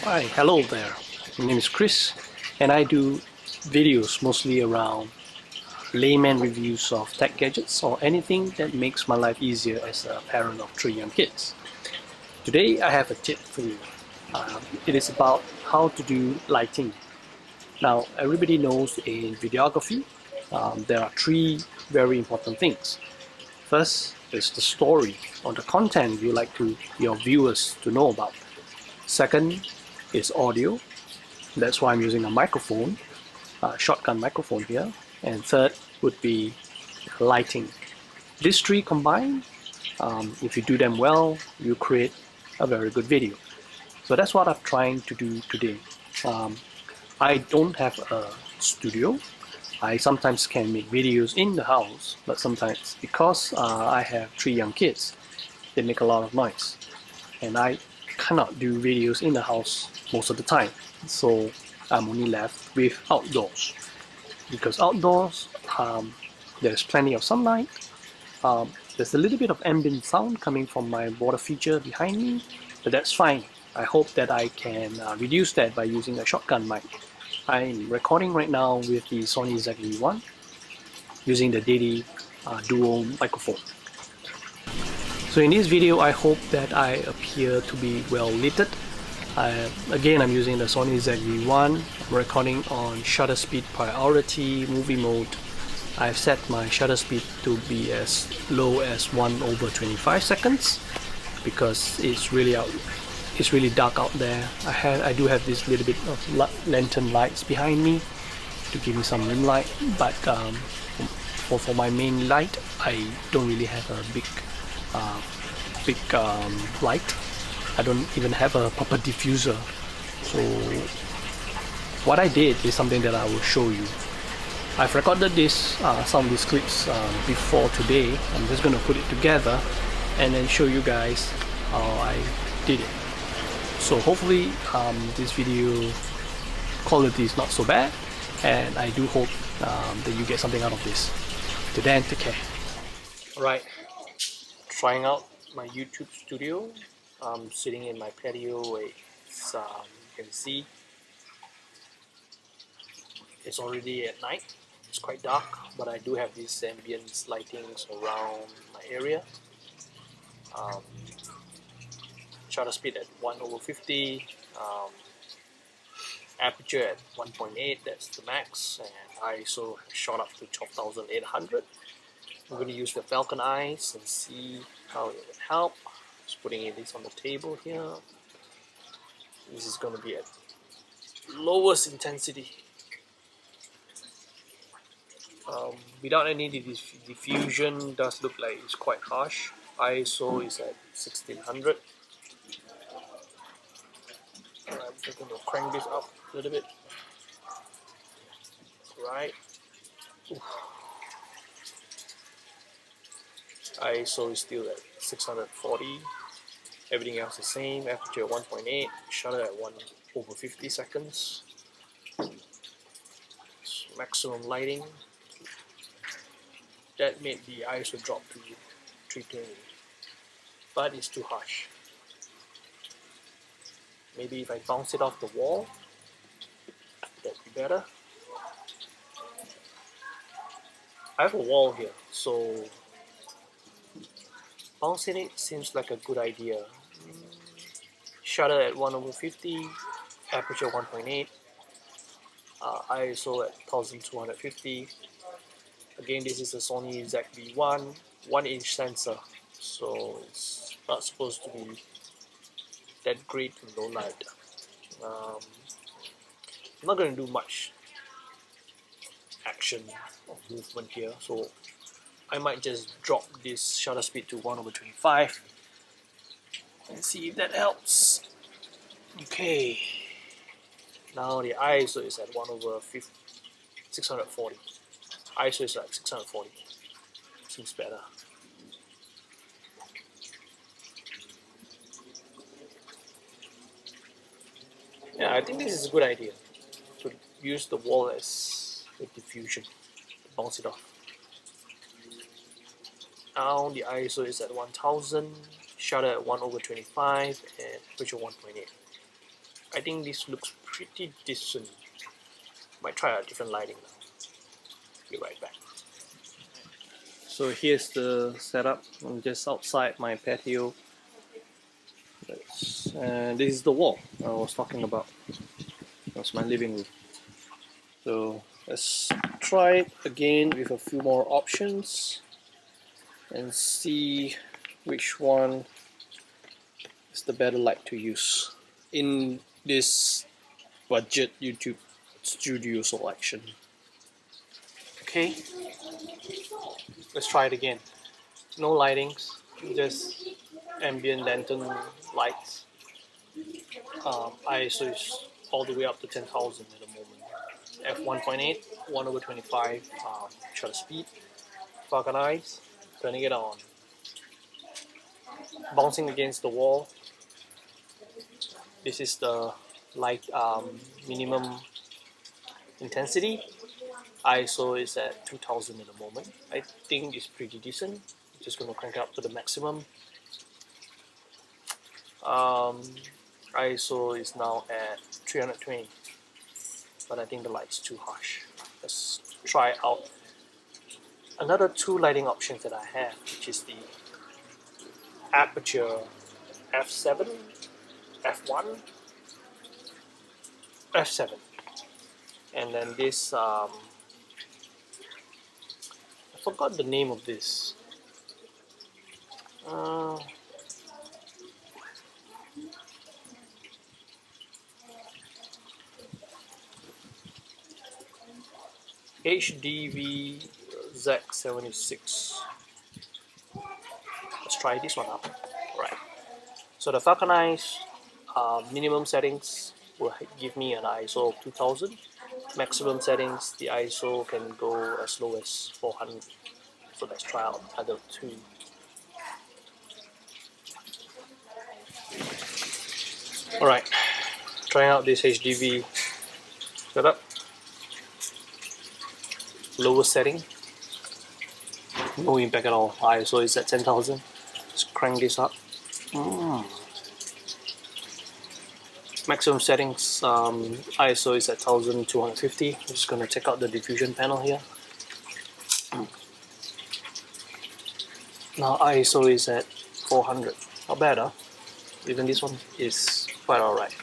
Hi, hello there. My name is Chris and I do videos mostly around layman reviews of tech gadgets or anything that makes my life easier as a parent of 3 young kids. Today I have a tip for you. It is about how to do lighting. Now everybody knows in videography there are three very important things. First is the story or the content you like your viewers to know about. Second is audio. That's why I'm using a microphone, a shotgun microphone here. And third would be lighting. These three combined, if you do them well, you create a very good video. So that's what I'm trying to do today. Um, I don't have a studio. I sometimes can make videos in the house, but sometimes because I have 3 young kids, they make a lot of noise. And I cannot do videos in the house most of the time. So I'm only left with outdoors. Because outdoors, there's plenty of sunlight. There's a little bit of ambient sound coming from my water feature behind me, but that's fine. I hope that I can reduce that by using a shotgun mic. I'm recording right now with the Sony ZV-1 using the Daily Duo microphone. So in this video, I hope that I appear to be well lit. Again, I'm using the Sony ZV-1. I'm recording on shutter speed priority movie mode. I've set my shutter speed to be as low as 1/25 seconds because it's really dark out there. I do have this little bit of lantern lights behind me to give me some rim light, but for my main light, I don't really have a big light. I don't even have a proper diffuser. So what I did is something that I will show you. I've recorded some of these clips before today. I'm just going to put it together and then show you guys how I did it. So hopefully this video quality is not so bad, and I do hope that you get something out of this. Till then, take care. Alright, trying out my YouTube studio. I'm sitting in my patio. It's, you can see it's already at night. It's quite dark, but I do have these ambient lightings around my area. Shutter speed at 1/50, aperture at 1.8, that's the max, and ISO shot up to 12,800. I'm going to use the FalconEyes and see how it would help. Just putting this on the table here. This is going to be at lowest intensity. Without any diffusion, does look like it's quite harsh. ISO is at 1600. I'm just going to crank this up a little bit. Right. ISO is still at 640. Everything else the same. Aperture 1.8. Shutter at 1/50 seconds. Maximum lighting. That made the ISO drop to 320, but it's too harsh. Maybe if I bounce it off the wall, that'd be better. I have a wall here, so bouncing it seems like a good idea. Shutter at 1/50, aperture 1.8, ISO at 1250. Again, this is a Sony ZV-1 1-inch sensor, so it's not supposed to be that great in low light. I'm not going to do much action or movement here, so I might just drop this shutter speed to 1/25 and see if that helps. Okay, now the ISO is at 640. ISO is like 640. Seems better. Yeah, I think this is a good idea to use the wall as a diffusion, bounce it off. Now the ISO is at 1000, shutter at 1/25, and aperture 1.8. I think this looks pretty decent. Might try a different lighting now. Be right back. So here's the setup. I'm just outside my patio. And this is the wall I was talking about. That's my living room. So let's try it again with a few more options and see which one is the better light to use in this budget YouTube studio selection. Okay, let's try it again. No lightings, just ambient lantern lights. ISO is all the way up to 10,000 at the moment. F1.8, 1/25 shutter speed. FalconEyes, turning it on. Bouncing against the wall. This is the light minimum intensity. ISO is at 2000 at the moment. I think it's pretty decent. I'm just going to crank it up to the maximum. ISO is now at 320, but I think the light's too harsh. Let's try out another two lighting options that I have, which is the Aputure F7, F1, F7, and then this I forgot the name of this. HDV Z76. Let's try this one out. Right. So the FalconEyes minimum settings will give me an ISO of 2000. Maximum settings, the ISO can go as low as 400. So let's try out other two. Alright, trying out this HDV setup. Lower setting, no impact at all. ISO is at 10,000. Let's crank this up. Maximum settings, ISO is at 1250. I'm just going to check out the diffusion panel here. Now ISO is at 400. Not bad, huh? Even this one is quite alright.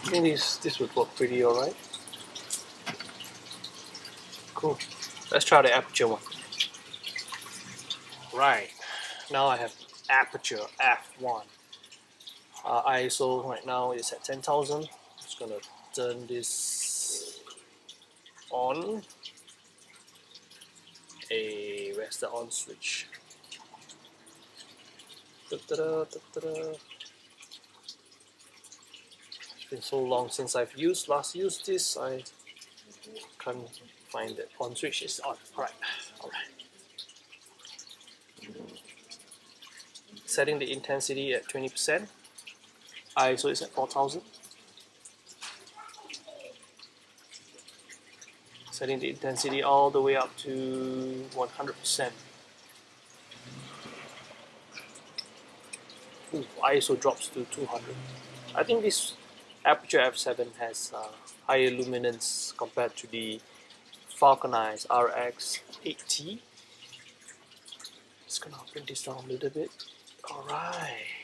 I think this would work pretty alright. Cool. Let's try the Aputure one. Right. Now I have Aputure F1. ISO right now is at 10,000. Just gonna turn this on. Where's the on switch? Da-da-da, da-da-da. It's been so long since I've last used this. I can't find it. On switch is on. Alright. Setting the intensity at 20%. ISO is at 4000. Setting the intensity all the way up to 100%. Ooh, ISO drops to 200. I think this Aputure F7 has higher luminance compared to the FalconEyes RX-8T. Just gonna bring this down a little bit. Alright.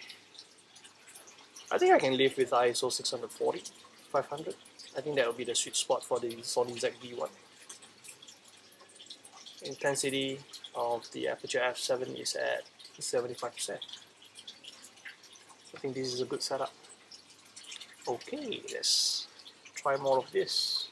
I think I can live with ISO 640, 500. I think that will be the sweet spot for the Sony ZV-1. Intensity of the Aputure F7 is at 75%. I think this is a good setup. Okay, let's try more of this.